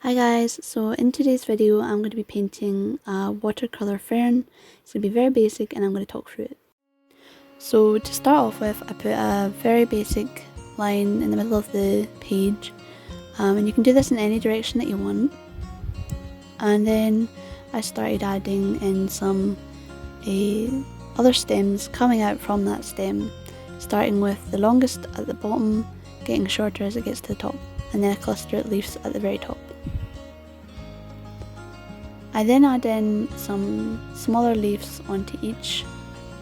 Hi guys, so in today's video I'm going to be painting a watercolour fern. It's going to be very basic and I'm going to talk through it. So to start off with, I put a very basic line in the middle of the page, and you can do this in any direction that you want. And then I started adding in some other stems coming out from that stem, starting with the longest at the bottom, getting shorter as it gets to the top, and then a cluster of leaves at the very top. I then add in some smaller leaves onto each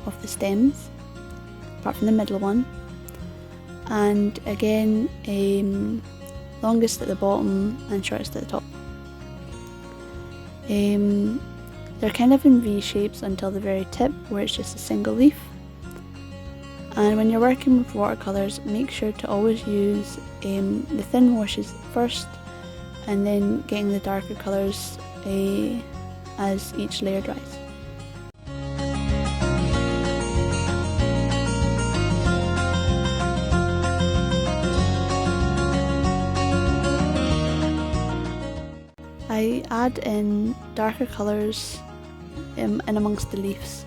of the stems, apart from the middle one, and again longest at the bottom and shortest at the top. They're kind of in V shapes until the very tip where it's just a single leaf. And when you're working with watercolours, make sure to always use the thin washes first and then getting the darker colours as each layer dries. I add in darker colours in amongst the leaves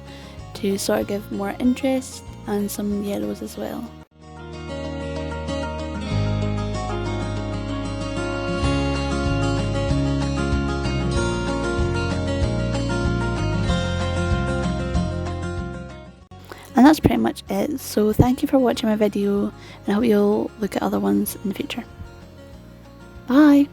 to sort of give more interest, and some yellows as well. And that's pretty much it, so thank you for watching my video and I hope you'll look at other ones in the future. Bye!